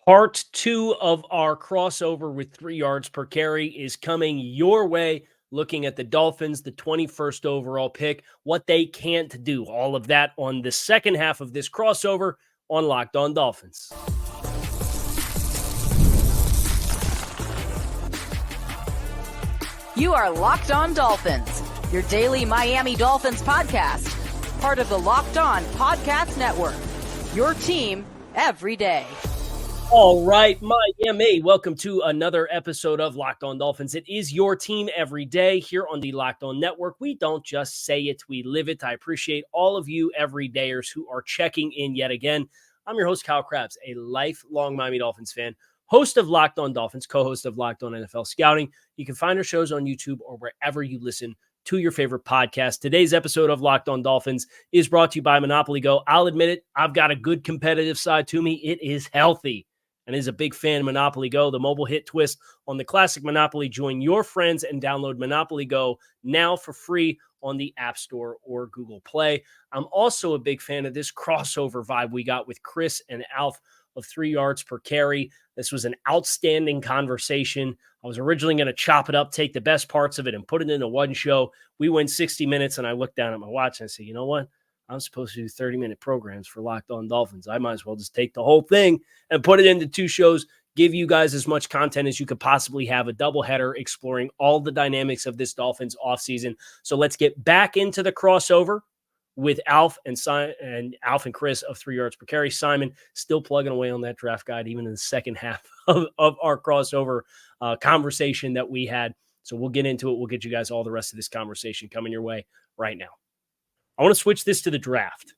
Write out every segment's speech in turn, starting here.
Part 2 of our crossover with 3 yards per carry is coming your way, looking at the Dolphins, the 21st overall pick, what they can't do. All of that on the second half of this crossover on Locked On Dolphins. You are Locked On Dolphins, your daily Miami Dolphins podcast, part of the Locked On Podcast Network, your team every day. All right, Miami, welcome to another episode of Locked On Dolphins. It is your team every day here on the Locked On Network. We don't just say it, we live it. I appreciate all of you everydayers who are checking in yet again. I'm your host, Kyle Krabs, a lifelong Miami Dolphins fan, host of Locked On Dolphins, co-host of Locked On NFL Scouting. You can find our shows on YouTube or wherever you listen to your favorite podcast. Today's episode of Locked On Dolphins is brought to you by Monopoly Go. I'll admit it, I've got a good competitive side to me. It is healthy. And is a big fan of Monopoly Go, the mobile hit twist on the classic Monopoly. Join your friends and download Monopoly Go now for free on the App Store or Google Play. I'm also a big fan of this crossover vibe we got with Chris and Alf of 3 yards per carry. This was an outstanding conversation. I was originally going to chop it up, take the best parts of it, and put it into one show. We went 60 minutes, and I looked down at my watch and I said, you know what? I'm supposed to do 30-minute programs for Locked On Dolphins. I might as well just take the whole thing and put it into 2 shows, give you guys as much content as you could possibly have, a doubleheader exploring all the dynamics of this Dolphins offseason. So let's get back into the crossover with Alf and Alf and Chris of 3 yards per carry. Simon still plugging away on that draft guide, even in the second half of our crossover conversation that we had. So we'll get into it. We'll get you guys all the rest of this conversation coming your way right now. I want to switch this to the draft.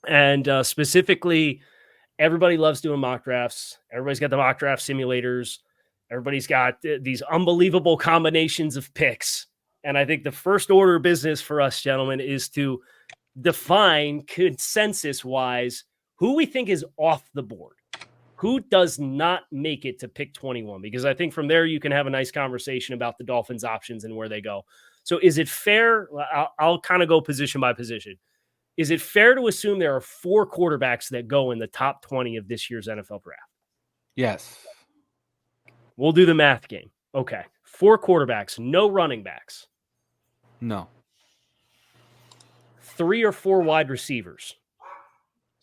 And specifically, everybody loves doing mock drafts. Everybody's got the mock draft simulators. Everybody's got these unbelievable combinations of picks. And I think the first order of business for us, gentlemen, is to define consensus-wise who we think is off the board. Who does not make it to pick 21? Because I think from there you can have a nice conversation about the Dolphins' options and where they go. So is it fair? I'll kind of go position by position. Is it fair to assume there are 4 quarterbacks that go in the top 20 of this year's NFL draft? Yes. We'll do the math game. Okay. 4 quarterbacks, no running backs. No. 3 or 4 wide receivers.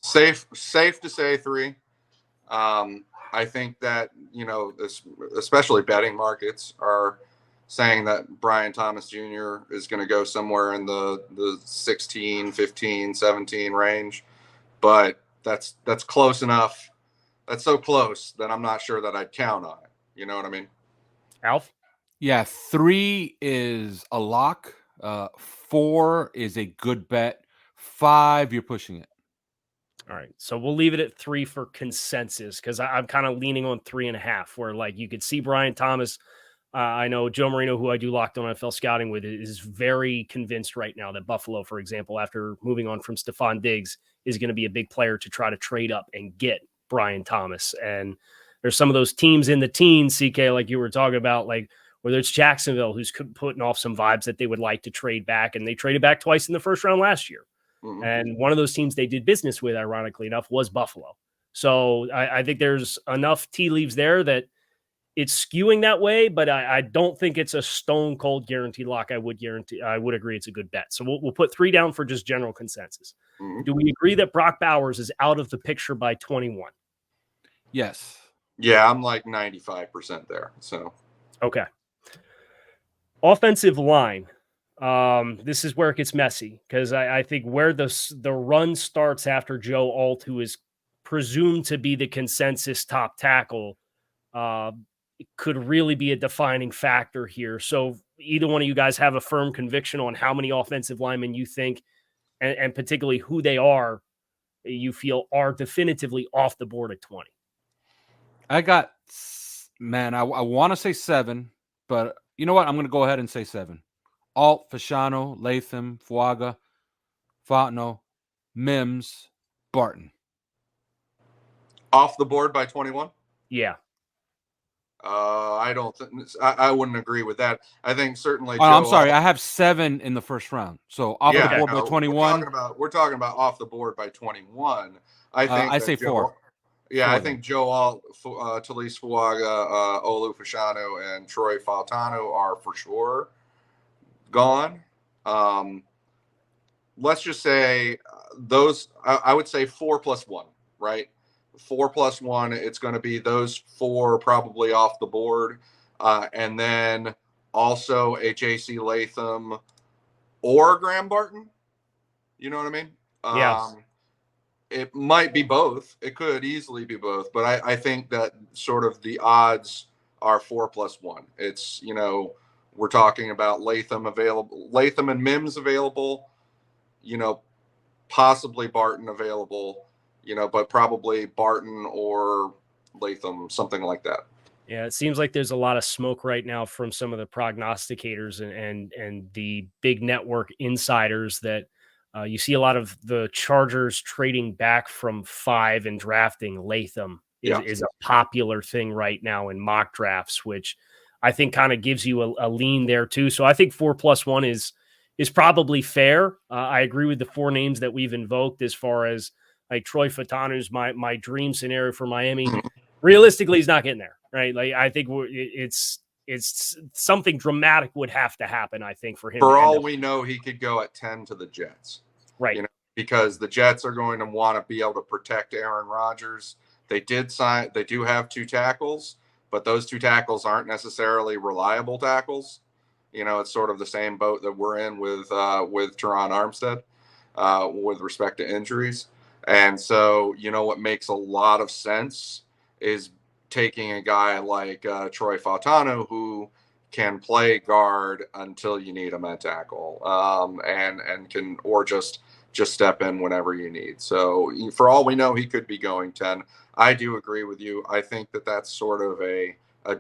Safe to say 3. I think that, especially betting markets are saying that Brian Thomas Jr. is going to go somewhere in the 16, 15, 17 range. But that's close enough. That's so close that I'm not sure that I'd count on it. You know what I mean? Alf? Yeah, 3 is a lock. 4 is a good bet. 5, you're pushing it. All right. So we'll leave it at 3 for consensus because I'm kind of leaning on 3.5 where like you could see Brian Thomas. I know Joe Marino, who I do Locked On NFL Scouting with, is very convinced right now that Buffalo, for example, after moving on from Stephon Diggs, is going to be a big player to try to trade up and get Brian Thomas. And there's some of those teams in the teens, CK, like you were talking about, like whether it's Jacksonville, who's putting off some vibes that they would like to trade back, and they traded back twice in the first round last year. Mm-hmm. And one of those teams they did business with, ironically enough, was Buffalo. So I think there's enough tea leaves there that it's skewing that way, but I don't think it's a stone cold guaranteed lock. I would agree it's a good bet. So we'll put 3 down for just general consensus. Mm-hmm. Do we agree that Brock Bowers is out of the picture by 21? Yes. Yeah, I'm like 95% there. So okay. Offensive line. This is where it gets messy because I think where the run starts after Joe Alt, who is presumed to be the consensus top tackle, it could really be a defining factor here. So either one of you guys have a firm conviction on how many offensive linemen you think, and particularly who they are, you feel are definitively off the board at 20? I want to say 7, but you know what? I'm going to go ahead and say 7. Alt, Fasciano, Latham, Fuaga, Fontenot, Mims, Barton. Off the board by 21? Yeah. I don't think I wouldn't agree with that. I think certainly. I'm sorry. I have 7 in the first round. So off the board by 21. We're talking about off the board by 21. I think I say 4. Yeah, I think Joe Alt, Talise Fuaga, Olu Fashanu, and Troy Fautanu are for sure gone. Let's just say those, I would say 4+1, right? 4+1, it's going to be those four probably off the board. And then also a JC Latham or Graham Barton. You know what I mean? Yes. It might be both. It could easily be both. But I think that sort of the odds are 4+1. It's, we're talking about Latham and Mims available, possibly Barton available, but probably Barton or Latham, something like that. Yeah, it seems like there's a lot of smoke right now from some of the prognosticators and the big network insiders that you see a lot of the Chargers trading back from 5 and drafting Latham is a popular thing right now in mock drafts, which I think kind of gives you a lean there too. So I think 4+1 is probably fair. I agree with the 4 names that we've invoked as far as like Troy Fautanu's my dream scenario for Miami. Realistically, he's not getting there, right? Like I think it's something dramatic would have to happen, I think, for him. For all we know, he could go at 10 to the Jets. Right. Because the Jets are going to want to be able to protect Aaron Rodgers. They do have 2 tackles, but those 2 tackles aren't necessarily reliable tackles. It's sort of the same boat that we're in with Teron Armstead with respect to injuries. And so, what makes a lot of sense is taking a guy like Troy Fautanu, who can play guard until you need him at tackle, and can, or just step in whenever you need. So for all we know, he could be going 10. I do agree with you. I think that that's sort of a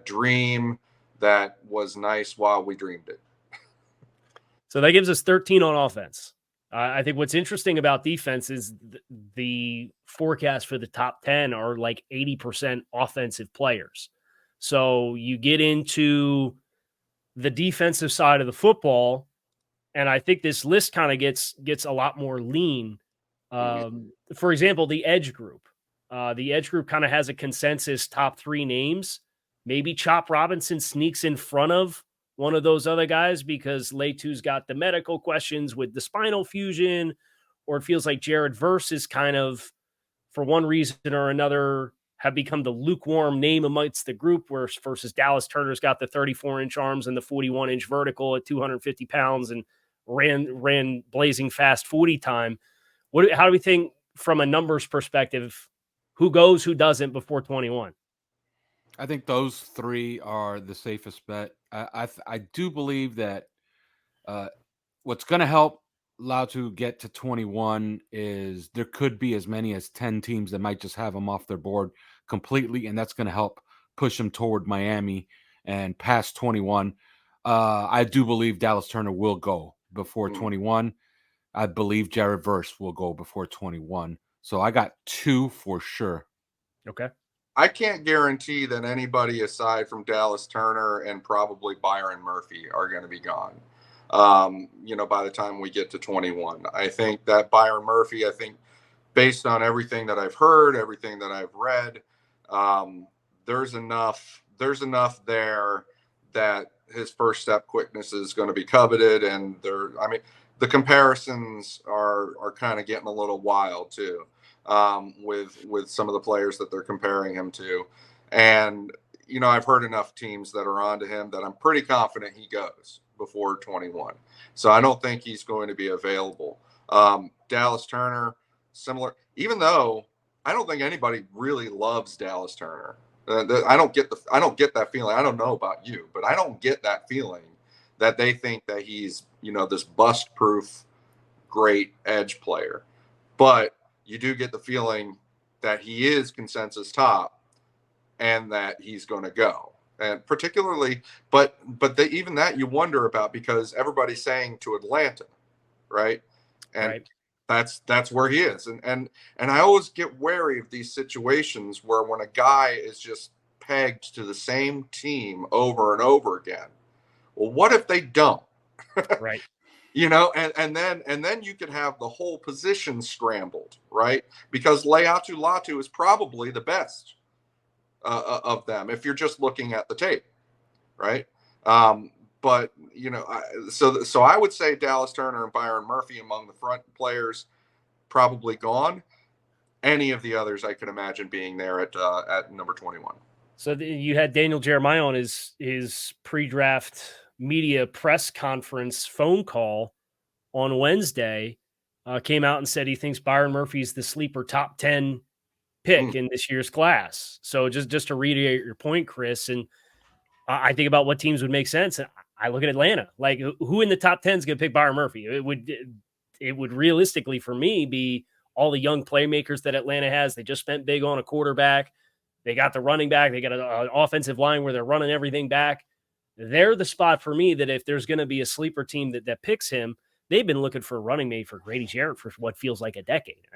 dream that was nice while we dreamed it. So that gives us 13 on offense. I think what's interesting about defense is the forecast for the top 10 are like 80% offensive players. So you get into the defensive side of the football, and I think this list kind of gets a lot more lean. For example, the edge group. The edge group kind of has a consensus top 3 names. Maybe Chop Robinson sneaks in front of one of those other guys because Leitu's got the medical questions with the spinal fusion, or it feels like Jared Verse is kind of, for one reason or another, have become the lukewarm name amongst the group, versus Dallas Turner's got the 34-inch arms and the 41-inch vertical at 250 pounds and ran blazing fast 40 time. How do we think from a numbers perspective, who goes, who doesn't before 21? I think those 3 are the safest bet. I do believe that what's going to help Latu get to 21 is there could be as many as 10 teams that might just have him off their board completely, and that's going to help push him toward Miami and past 21. I do believe Dallas Turner will go before 21. I believe Jared Verse will go before 21. So I got 2 for sure. Okay. I can't guarantee that anybody aside from Dallas Turner and probably Byron Murphy are going to be gone. By the time we get to 21, I think that Byron Murphy, based on everything that I've heard, everything that I've read, there's enough there that his first step quickness is going to be coveted. And the comparisons are kind of getting a little wild too. With some of the players that they're comparing him to. And, I've heard enough teams that are onto him that I'm pretty confident he goes before 21. So I don't think he's going to be available. Dallas Turner, similar, even though I don't think anybody really loves Dallas Turner. I don't get that feeling. I don't know about you, but I don't get that feeling that they think that he's, this bust-proof, great edge player. But you do get the feeling that he is consensus top and that he's going to go. And particularly, but even that you wonder about because everybody's saying to Atlanta, right? And that's where he is. And I always get wary of these situations where when a guy is just pegged to the same team over and over again. Well, what if they don't? Right. and then you could have the whole position scrambled, right? Because Leatu Latu is probably the best of them if you're just looking at the tape, right? But so I would say Dallas Turner and Byron Murphy among the front players, probably gone. Any of the others I could imagine being there at number 21. So you had Daniel Jeremiah on his pre-draft media press conference phone call on Wednesday, came out and said he thinks Byron Murphy is the sleeper top 10 pick in this year's class. So just to reiterate your point, Chris, and I think about what teams would make sense. I look at Atlanta, like who in the top 10 is going to pick Byron Murphy? It would realistically for me be all the young playmakers that Atlanta has. They just spent big on a quarterback. They got the running back. They got an offensive line where they're running everything back. They're the spot for me that if there's going to be a sleeper team that picks him, they've been looking for a running mate for Grady Jarrett for what feels like a decade.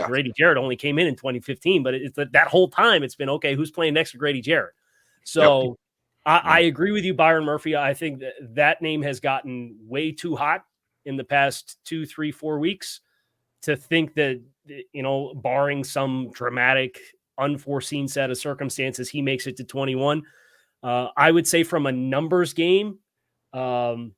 Grady Jarrett only came in 2015, but it's that whole time it's been, okay, who's playing next to Grady Jarrett? So I agree with you, Byron Murphy. I think that name has gotten way too hot in the past 2, 3, 4 weeks to think that, barring some dramatic, unforeseen set of circumstances, he makes it to 21. I would say from a numbers game, the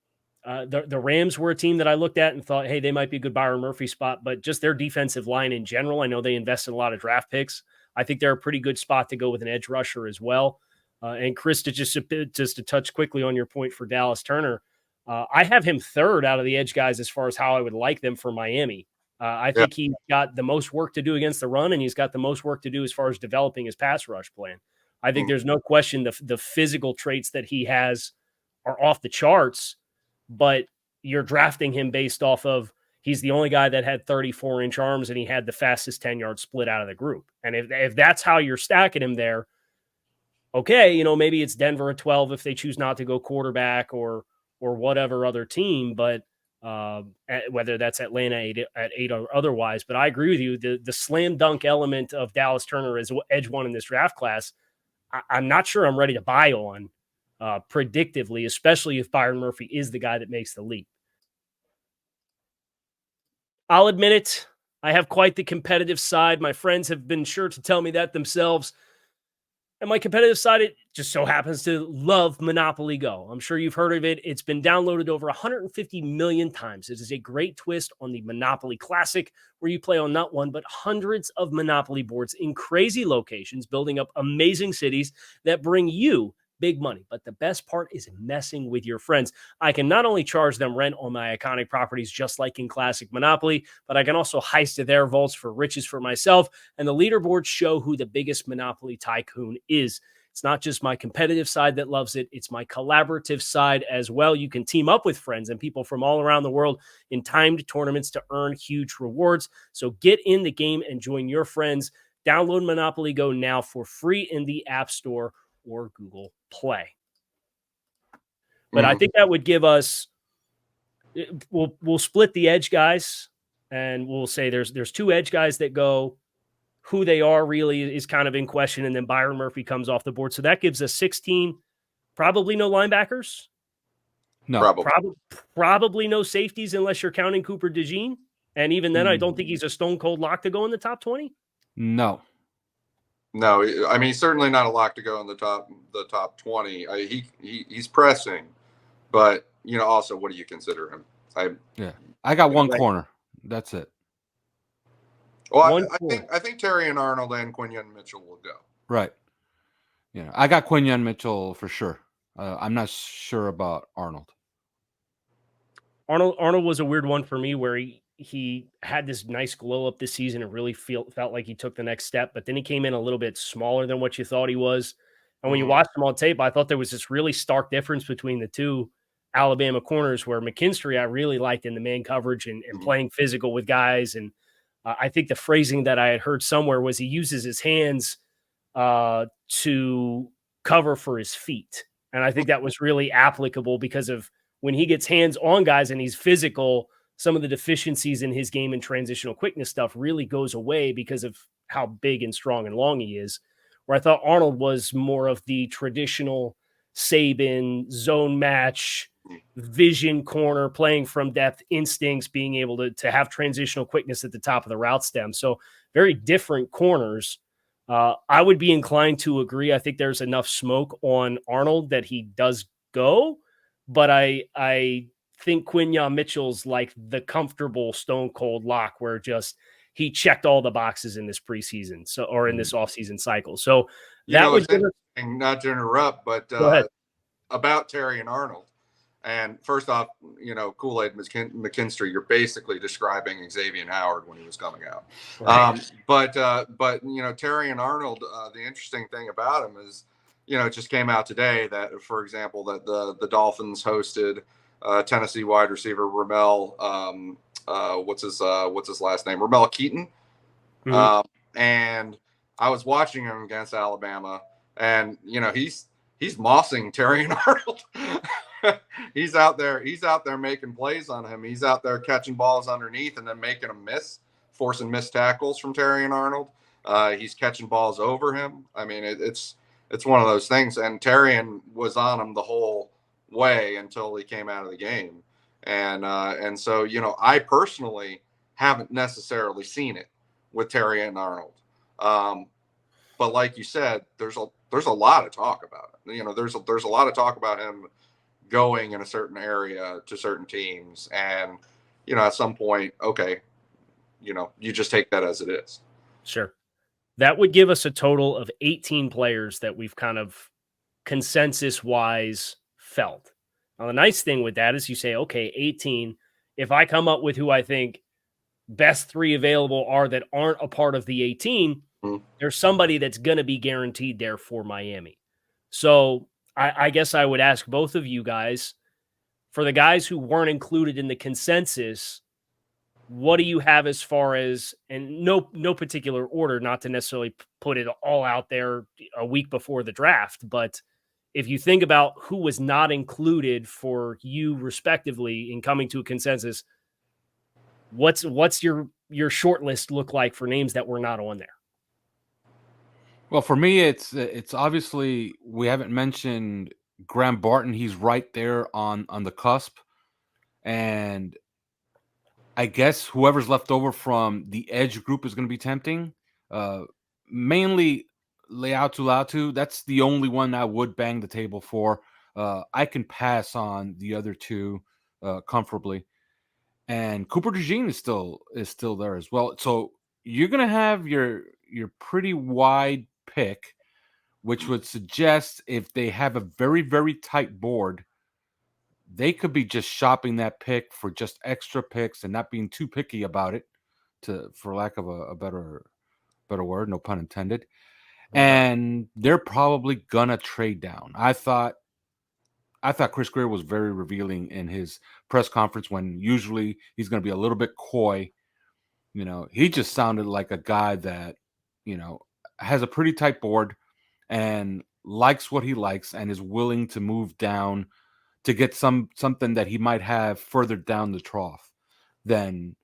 Rams were a team that I looked at and thought, hey, they might be a good Byron Murphy spot, but just their defensive line in general, I know they invested a lot of draft picks. I think they're a pretty good spot to go with an edge rusher as well. And Chris, to touch quickly on your point for Dallas Turner, I have him third out of the edge guys as far as how I would like them for Miami. I think he's got the most work to do against the run, and he's got the most work to do as far as developing his pass rush plan. I think there's no question the physical traits that he has are off the charts, but you're drafting him based off of he's the only guy that had 34-inch arms and he had the fastest 10-yard split out of the group. And if that's how you're stacking him there, okay, maybe it's Denver at 12 if they choose not to go quarterback or whatever other team, but whether that's Atlanta at 8 or otherwise. But I agree with you. The slam dunk element of Dallas Turner as edge one in this draft class, I'm not sure I'm ready to buy on predictively, especially if Byron Murphy is the guy that makes the leap. I'll admit it. I have quite the competitive side. My friends have been sure to tell me that themselves. And my competitive side, it just so happens to love Monopoly Go. I'm sure you've heard of it. It's been downloaded over 150 million times. It is a great twist on the Monopoly Classic, where you play on not one, but hundreds of Monopoly boards in crazy locations, building up amazing cities that bring you big money. But the best part is messing with your friends. I can not only charge them rent on my iconic properties, just like in classic Monopoly, but I can also heist their vaults for riches for myself. And the leaderboards show who the biggest Monopoly tycoon is. It's not just my competitive side that loves it. It's my collaborative side as well. You can team up with friends and people from all around the world in timed tournaments to earn huge rewards. So get in the game and join your friends. Download Monopoly Go now for free in the App Store or Google Play. But I think that would give us, we'll split the edge guys and we'll say there's 2 edge guys that go. Who they are really is kind of in question, and then Byron Murphy comes off the board. So that gives us 16, probably no linebackers. No, probably no safeties unless you're counting Cooper DeJean. And even then, I don't think he's a stone cold lock to go in the top 20. No, I mean, he's certainly not a lock to go in the top 20. He's pressing, but also, what do you consider him? I got one corner. That's it. Well, I think Terry and Arnold and Quinyon Mitchell will go. Right. I got Quinyon Mitchell for sure. I'm not sure about Arnold. Arnold was a weird one for me, where he had this nice glow up this season and really felt like he took the next step, but then he came in a little bit smaller than what you thought he was. And when you watched him on tape, I thought there was this really stark difference between the 2 Alabama corners, where McKinstry I really liked in the man coverage and playing physical with guys. And I think the phrasing that I had heard somewhere was he uses his hands to cover for his feet. And I think that was really applicable because of when he gets hands on guys and he's physical, some of the deficiencies in his game and transitional quickness stuff really goes away because of how big and strong and long he is. Where I thought Arnold was more of the traditional Saban, zone match, vision corner, playing from depth, instincts, being able to have transitional quickness at the top of the route stem. So very different corners. I would be inclined to agree. I think there's enough smoke on Arnold that he does go, but I think Quinyon Mitchell's like the comfortable stone cold lock where just he checked all the boxes in this preseason, or in this offseason cycle. So that would it's interesting, not to interrupt, but about Terry and Arnold. And first off, Kool-Aid McKinstry, you're basically describing Xavier Howard when he was coming out. Right. But Terry and Arnold, the interesting thing about him is, it just came out today that, for example, that the Dolphins hosted Tennessee wide receiver Ramel, what's his last name? Ramel Keaton. Mm-hmm. And I was watching him against Alabama, and he's mossing Terry and Arnold. He's out there making plays on him. He's out there catching balls underneath and then making them miss, forcing missed tackles from Terry and Arnold. He's catching balls over him. I mean, it's one of those things. And Terrian was on him the whole way until he came out of the game. And so, I personally haven't necessarily seen it with Terry and Arnold. But like you said, there's a lot of talk about it. There's a lot of talk about him going in a certain area to certain teams. And, at some point, okay, you just take that as it is. Sure. That would give us a total of 18 players that we've kind of consensus-wise felt. Now, the nice thing with that is you say, okay, 18. If I come up with who I think best 3 available are that aren't a part of the 18, there's somebody that's going to be guaranteed there for Miami. So I guess I would ask both of you guys, for the guys who weren't included in the consensus, what do you have as far as, and no particular order, not to necessarily put it all out there a week before the draft, but if you think about who was not included for you respectively in coming to a consensus, what's your short list look like for names that were not on there? Well, for me, it's obviously, we haven't mentioned Graham Barton. He's right there on the cusp. And I guess whoever's left over from the edge group is going to be tempting. Mainly Latu. That's the only one I would bang the table for. I can pass on the other 2 comfortably. And Cooper DeJean is still there as well. So you're going to have your pretty wide pick, which would suggest if they have a very, very tight board, they could be just shopping that pick for just extra picks and not being too picky about it, for lack of a better word, no pun intended. And they're probably gonna trade down. I thought Chris Greer was very revealing in his press conference, when usually he's going to be a little bit coy. He just sounded like a guy that, has a pretty tight board and likes what he likes and is willing to move down to get something that he might have further down the trough than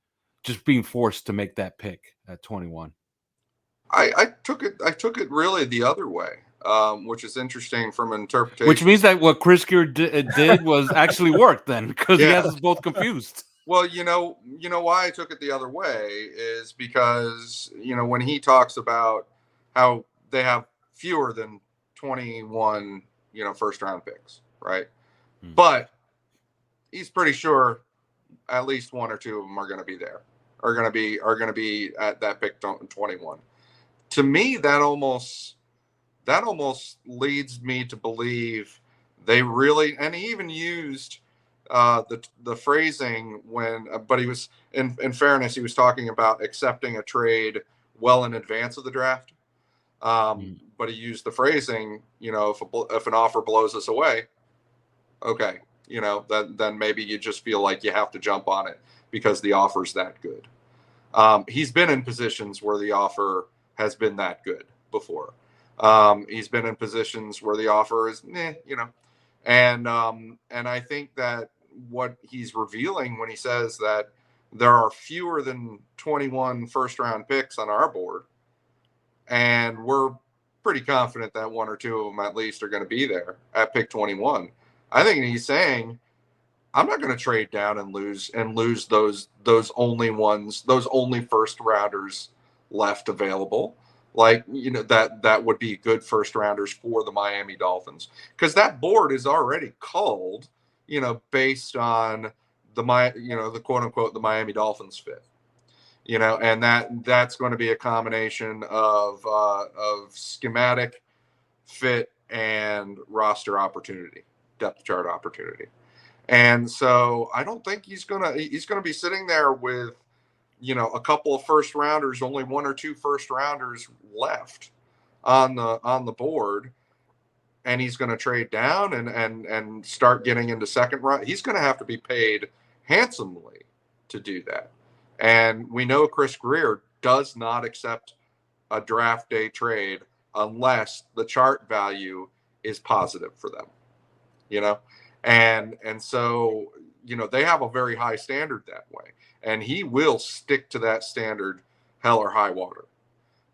just being forced to make that pick at 21. I took it really the other way, which is interesting from an interpretation. Which means that what Chris Greer did was actually worked then, because he has us both confused. Well, you know why I took it the other way is because, when he talks about how they have fewer than 21, first round picks, right? But he's pretty sure at least 1 or 2 of them are going to be there, are going to be at that pick 21. To me, that almost leads me to believe they really, and he even used the phrasing when, but he was, in fairness, he was talking about accepting a trade well in advance of the draft. But he used the phrasing, if an offer blows us away, okay, then maybe you just feel like you have to jump on it because the offer's that good. He's been in positions where the offer has been that good before. He's been in positions where the offer is, and I think that what he's revealing when he says that there are fewer than 21 first round picks on our board, and we're pretty confident that one or two of them at least are going to be there at pick 21. I think he's saying, I'm not going to trade down and lose those only ones, those only first rounders left available. Like, that would be good first rounders for the Miami Dolphins, because that board is already culled, based on the quote unquote the Miami Dolphins fit. And that's going to be a combination of schematic fit and roster opportunity, depth chart opportunity. And so I don't think he's gonna be sitting there with, a couple of first rounders, only one or two first rounders left on the board, and he's going to trade down and start getting into second round. He's going to have to be paid handsomely to do that. And we know Chris Greer does not accept a draft day trade unless the chart value is positive for them, and so, they have a very high standard that way, and he will stick to that standard, hell or high water.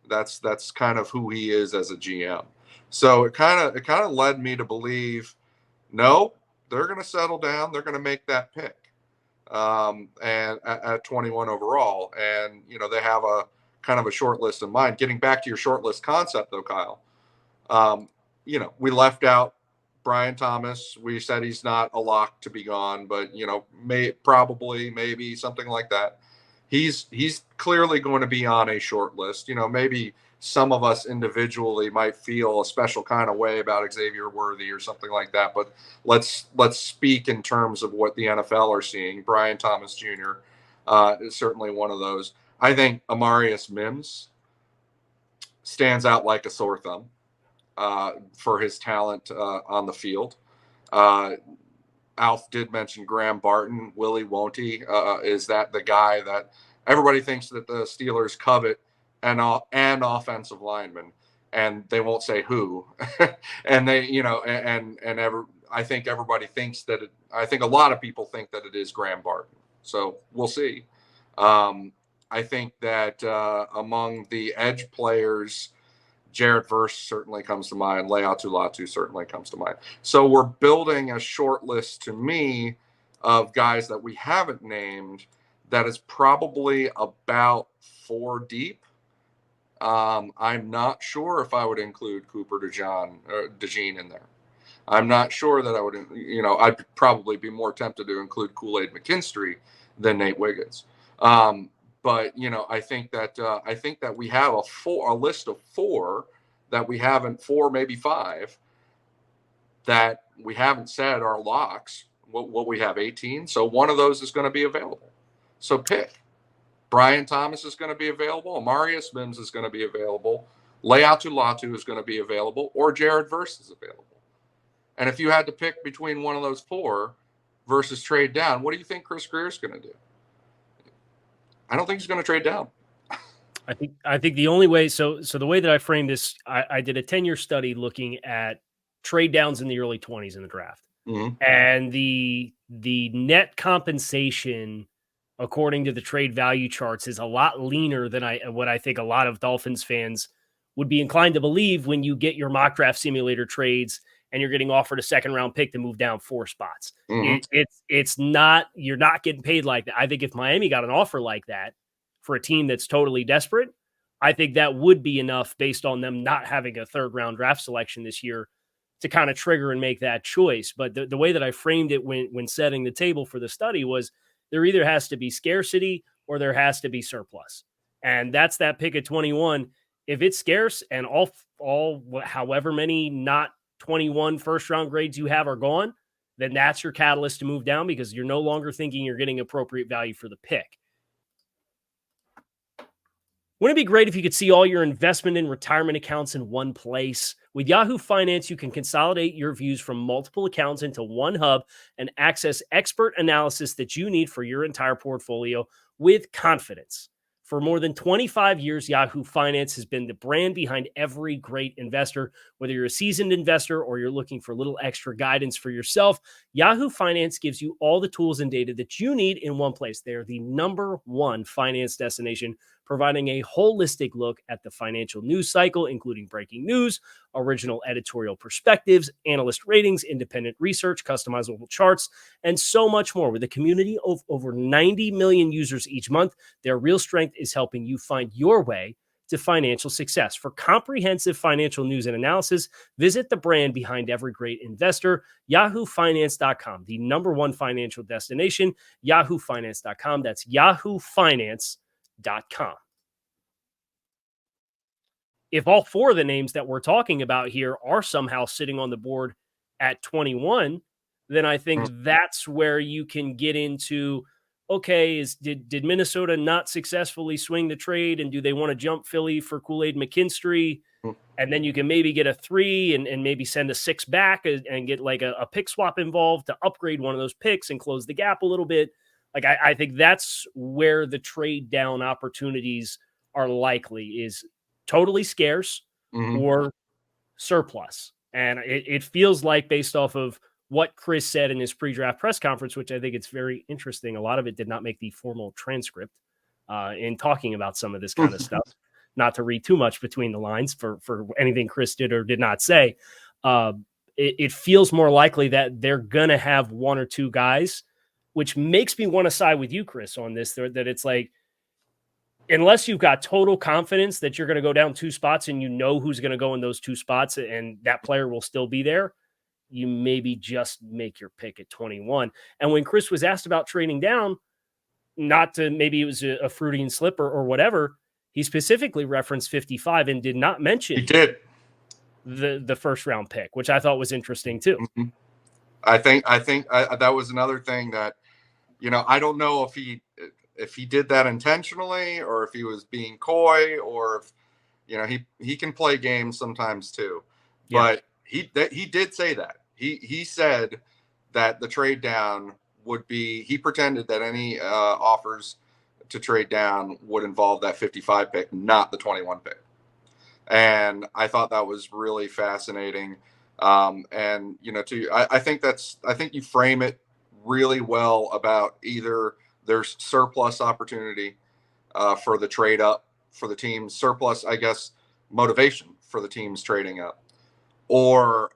That's kind of who he is as a GM. So it kind of led me to believe, no, they're going to settle down. They're going to make that pick, and at 21 overall, and they have a kind of a short list in mind. Getting back to your short list concept, though, Kyle, we left out Brian Thomas. We said he's not a lock to be gone, but maybe something like that. He's clearly going to be on a short list. Maybe some of us individually might feel a special kind of way about Xavier Worthy or something like that, but let's speak in terms of what the NFL are seeing. Brian Thomas Jr. Is certainly one of those. I think Amarius Mims stands out like a sore thumb for his talent on the field. Alf did mention Graham Barton. Willie Won't-he? Is that the guy that everybody thinks that the Steelers covet, and offensive lineman, and they won't say who. And they, I think everybody thinks that I think a lot of people think that it is Graham Barton. So we'll see. I think that among the edge players, Jared Verse certainly comes to mind. Leatu Latu certainly comes to mind. So we're building a short list, to me, of guys that we haven't named that is probably about 4 deep. I'm not sure if I would include Cooper DeJean in there. I'm not sure that I would, I'd probably be more tempted to include Kool-Aid McKinstry than Nate Wiggins. But I think that we have a list of 4 that we haven't, 4 maybe 5 that we haven't said are locks. What we have 18, so one of those is going to be available. So pick. Brian Thomas is going to be available. Amarius Mims is going to be available. Leatu Latu is going to be available, or Jared Verse is available. And if you had to pick between one of those 4 versus trade down, what do you think Chris Greer is going to do? I don't think he's going to trade down. I think the only way, so the way that I framed this, I did a 10-year study looking at trade downs in the early 20s in the draft. Mm-hmm. And the net compensation, according to the trade value charts, is a lot leaner than what I think a lot of Dolphins fans would be inclined to believe when you get your mock draft simulator trades and you're getting offered a second-round pick to move down 4 spots. Mm-hmm. It's not, you're not getting paid like that. I think if Miami got an offer like that for a team that's totally desperate, I think that would be enough based on them not having a third-round draft selection this year to kind of trigger and make that choice. But the way that I framed it when setting the table for the study was there either has to be scarcity or there has to be surplus. And that's that pick at 21. If it's scarce and all however many not 21 first-round grades you have are gone, then that's your catalyst to move down because you're no longer thinking you're getting appropriate value for the pick. Wouldn't it be great if you could see all your investment and retirement accounts in one place? With Yahoo Finance, you can consolidate your views from multiple accounts into one hub and access expert analysis that you need for your entire portfolio with confidence. For more than 25 years, Yahoo Finance has been the brand behind every great investor. Whether you're a seasoned investor or you're looking for a little extra guidance for yourself, Yahoo Finance gives you all the tools and data that you need in one place. They're the #1 finance destination, providing a holistic look at the financial news cycle, including breaking news, original editorial perspectives, analyst ratings, independent research, customizable charts, and so much more. With a community of over 90 million users each month, their real strength is helping you find your way to financial success. For comprehensive financial news and analysis, visit the brand behind every great investor, yahoofinance.com, the #1 financial destination, yahoofinance.com. That's yahoofinance.com. If all four of the names that we're talking about here are somehow sitting on the board at 21, then I think that's where you can get into, okay, did Minnesota not successfully swing the trade, and do they want to jump Philly for Kool-Aid McKinstry? And then you can maybe get a 3 and maybe send a 6 back and get like a pick swap involved to upgrade one of those picks and close the gap a little bit. Like I think that's where the trade down opportunities are likely, is totally scarce or surplus. And it feels like, based off of what Chris said in his pre-draft press conference, which I think it's very interesting, a lot of it did not make the formal transcript in talking about some of this kind of stuff, not to read too much between the lines for anything Chris did or did not say. It feels more likely that they're going to have one or two guys, which makes me want to side with you, Chris, on this, that it's like, unless you've got total confidence that you're going to go down 2 spots and you know who's going to go in those 2 spots and that player will still be there, you maybe just make your pick at 21. And when Chris was asked about trading down, not to, maybe it was a Freudian slip or whatever, he specifically referenced 55 and did not mention the first round pick, which I thought was interesting too. I think that was another thing that, I don't know if he did that intentionally or if he was being coy, or if, he can play games sometimes too, but he did say that. He said that the trade down would be, he pretended that any offers to trade down would involve that 55 pick, not the 21 pick. And I thought that was really fascinating. I think you frame it really well about either there's surplus opportunity for the trade up for the team, surplus, I guess, motivation for the teams trading up, or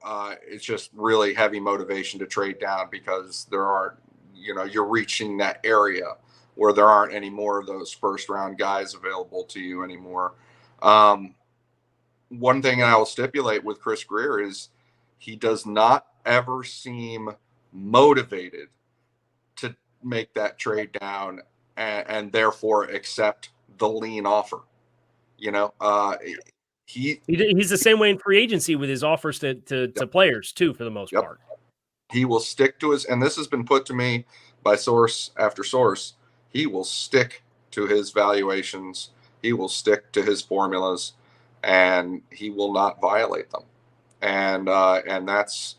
it's just really heavy motivation to trade down because there aren't, you're reaching that area where there aren't any more of those first round guys available to you anymore. One thing I will stipulate with Chris Grier is he does not ever seem motivated to make that trade down and therefore accept the lean offer. He's the same way in free agency with his offers to players too, for the most part. He will stick to his, and this has been put to me by source after source, he will stick to his valuations. He will stick to his formulas, and he will not violate them. And that's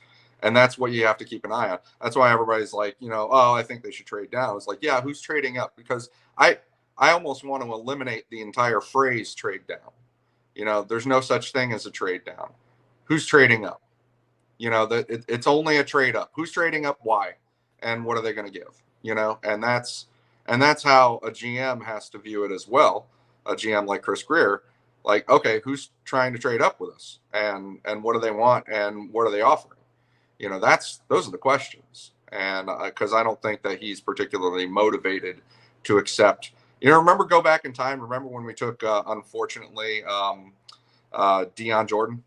what you have to keep an eye on. That's why everybody's like, I think they should trade down. It's like, yeah, who's trading up? Because I almost want to eliminate the entire phrase trade down. There's no such thing as a trade down. Who's trading up? It's only a trade up. Who's trading up? Why? And what are they going to give? And that's how a GM has to view it as well. A GM like Chris Grier, like, okay, who's trying to trade up with us, and what do they want, and what are they offering? Those are the questions. And because I don't think that he's particularly motivated to accept. Go back in time. Remember when we took, unfortunately, Deion Jordan,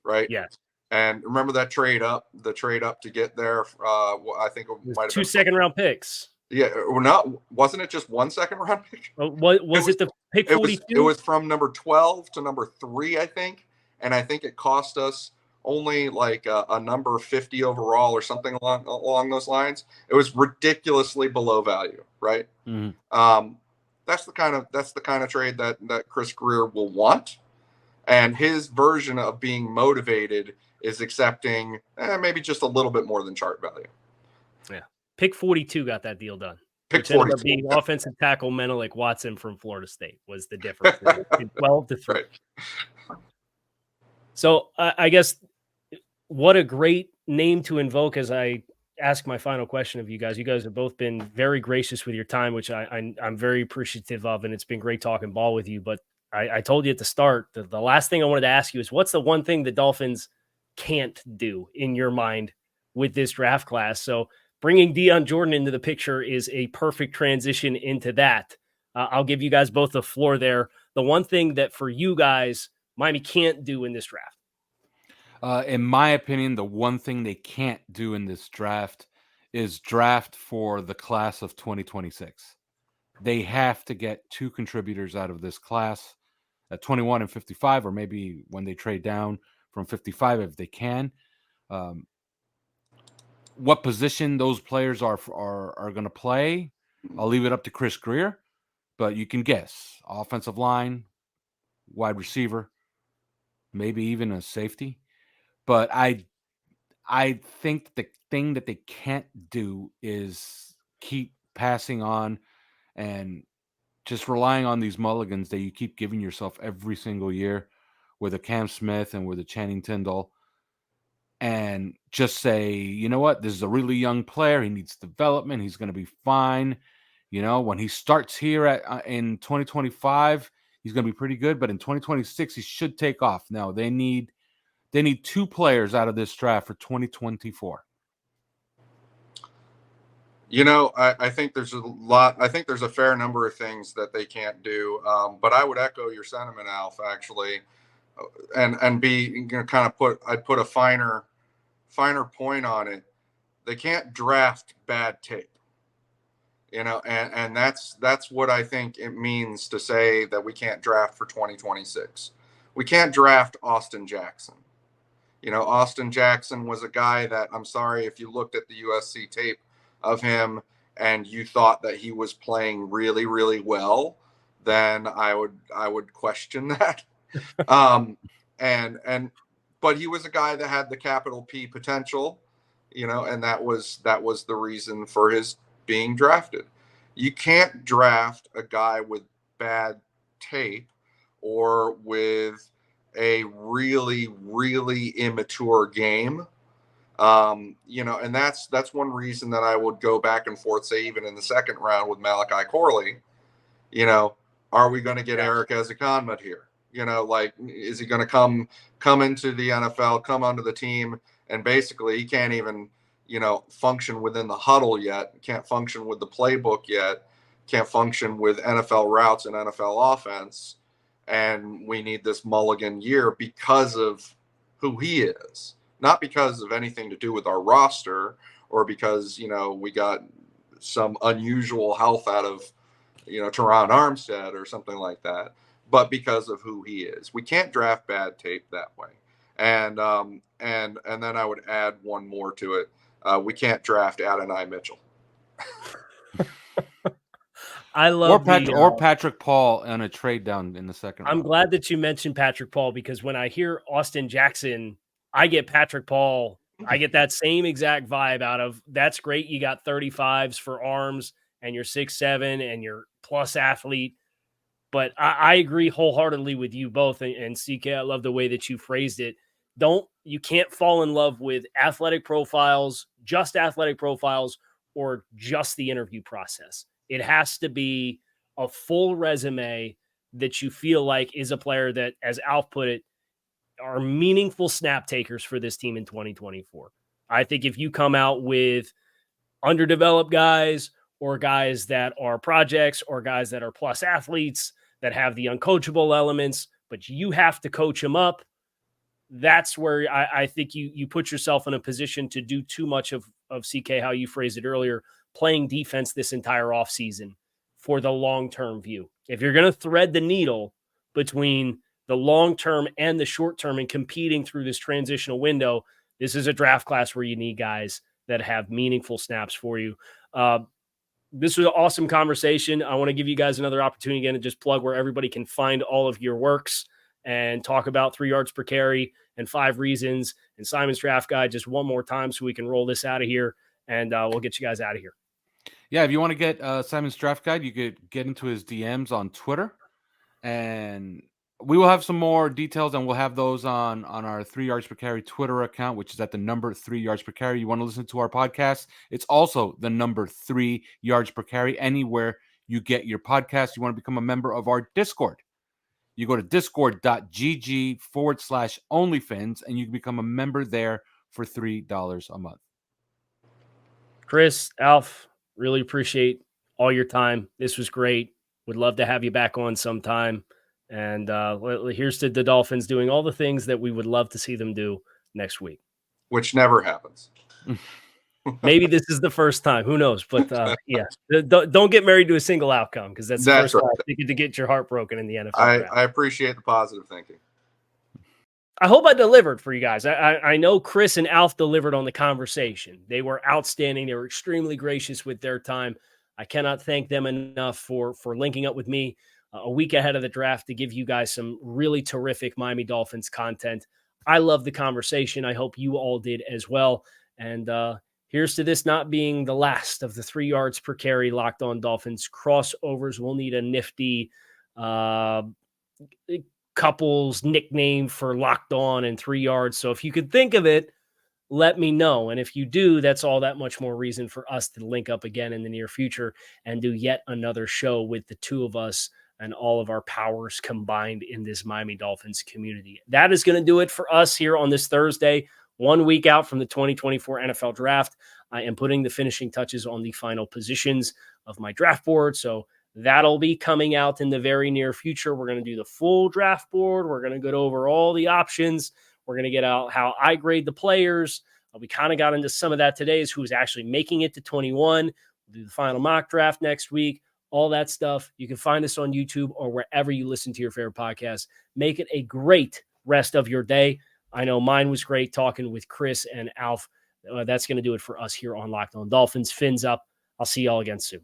right? Yes. And remember that trade up to get there. I think it might have 2 been second-round picks. Yeah, or not? Wasn't it just 1 second-round pick? Was it the pick 42? It was from number 12 to number 3, I think. And I think it cost us only like a number 50 overall or something along those lines. It was ridiculously below value, right? Mm-hmm. That's the kind of trade that Chris Grier will want. And his version of being motivated is accepting maybe just a little bit more than chart value. Yeah. Pick 42 got that deal done. Pick which ended 42. up being offensive tackle Menelik Watson from Florida State was the difference. 12 to 3. Right. So I guess what a great name to invoke as I ask my final question of you guys. You guys have both been very gracious with your time, which I'm very appreciative of, and it's been great talking ball with you. But I told you at the start, the last thing I wanted to ask you is, what's the one thing the Dolphins can't do in your mind with this draft class? So bringing Deion Jordan into the picture is a perfect transition into that. I'll give you guys both the floor there. The one thing that for you guys, Miami can't do in this draft. In my opinion, the one thing they can't do in this draft is draft for the class of 2026. They have to get 2 contributors out of this class at 21 and 55, or maybe when they trade down from 55 if they can. What position those players are going to play, I'll leave it up to Chris Greer, but you can guess: offensive line, wide receiver, maybe even a safety. But I think the thing that they can't do is keep passing on and just relying on these mulligans that you keep giving yourself every single year with a Cam Smith and with a Channing Tindall, and just say, you know what, this is a really young player. He needs development. He's going to be fine. You know, when he starts here in 2025, he's going to be pretty good. But in 2026, he should take off. No, they need 2 players out of this draft for 2024. You know, I think there's a lot. I think there's a fair number of things that they can't do. But I would echo your sentiment, Alf, actually, and be kind of I'd put a finer point on it. They can't draft bad tape. You know, and that's what I think it means to say that we can't draft for 2026. We can't draft Austin Jackson. You know, Austin Jackson was a guy that, I'm sorry, if you looked at the USC tape of him and you thought that he was playing really, really well, then I would question that. But he was a guy that had the capital P potential, you know, and that was the reason for his being drafted. You can't draft a guy with bad tape or with a really, really immature game. You know, and that's one reason that I would go back and forth, say, even in the second round with Malachi Corley, you know, are we going to get Eric Ezekanmut here? You know, like, is he going to come into the NFL, come onto the team, and basically he can't even, you know, function within the huddle yet, can't function with the playbook yet, can't function with NFL routes and NFL offense. And we need this mulligan year because of who he is, not because of anything to do with our roster or because, you know, we got some unusual health out of, you know, Teron Armstead or something like that, but because of who he is. We can't draft bad tape that way. And then I would add one more to it. We can't draft Adonai Mitchell. I love or Patrick Paul on a trade down in the second round. I'm glad that you mentioned Patrick Paul, because when I hear Austin Jackson, I get Patrick Paul. I get that same exact vibe out of, that's great. You got 35s for arms and you're 6'7" and you're plus athlete. But I agree wholeheartedly with you both. And CK, I love the way that you phrased it. You can't fall in love with athletic profiles, or just the interview process. It has to be a full resume that you feel like is a player that, as Alf put it, are meaningful snap takers for this team in 2024. I think if you come out with underdeveloped guys or guys that are projects or guys that are plus athletes that have the uncoachable elements, but you have to coach them up, that's where I think you put yourself in a position to do too much of CK, how you phrased it earlier, playing defense this entire offseason for the long-term view. If you're going to thread the needle between the long-term and the short-term and competing through this transitional window, this is a draft class where you need guys that have meaningful snaps for you. This was an awesome conversation. I want to give you guys another opportunity again to just plug where everybody can find all of your works and talk about 3 yards per carry and 5 reasons and Simon's draft guide just one more time so we can roll this out of here, and we'll get you guys out of here. Yeah, if you want to get Simon's draft guide, you could get into his DMs on Twitter, and we will have some more details, and we'll have those on our 3 yards per carry Twitter account, which is at the number 3 yards per carry. You want to listen to our podcast? It's also the number 3 yards per carry anywhere you get your podcast. You want to become a member of our Discord? You go to discord.gg/OnlyFins, and you can become a member there for $3 a month. Chris, Alf, really appreciate all your time. This was great. Would love to have you back on sometime. And here's to the Dolphins doing all the things that we would love to see them do next week. Which never happens. Maybe this is the first time. Who knows? But yeah, don't get married to a single outcome, because that's the first time to get your heart broken in the NFL draft. I appreciate the positive thinking. I hope I delivered for you guys. I know Chris and Alf delivered on the conversation. They were outstanding. They were extremely gracious with their time. I cannot thank them enough for linking up with me a week ahead of the draft to give you guys some really terrific Miami Dolphins content. I love the conversation. I hope you all did as well. And here's to this not being the last of the 3 yards per carry Locked On Dolphins crossovers. We'll need a nifty couple's nickname for Locked On and 3 yards. So if you could think of it, let me know. And if you do, that's all that much more reason for us to link up again in the near future and do yet another show with the two of us and all of our powers combined in this Miami Dolphins community. That is going to do it for us here on this Thursday, 1 week out from the 2024 NFL Draft. I am putting the finishing touches on the final positions of my draft board, so that'll be coming out in the very near future. We're going to do the full draft board. We're going to go over all the options. We're going to get out how I grade the players. We kind of got into some of that today, is who's actually making it to 21. We'll do the final mock draft next week. All that stuff. You can find us on YouTube or wherever you listen to your favorite podcast. Make it a great rest of your day. I know mine was great talking with Chris and Alf. That's going to do it for us here on Locked On Dolphins. Fins up. I'll see y'all again soon.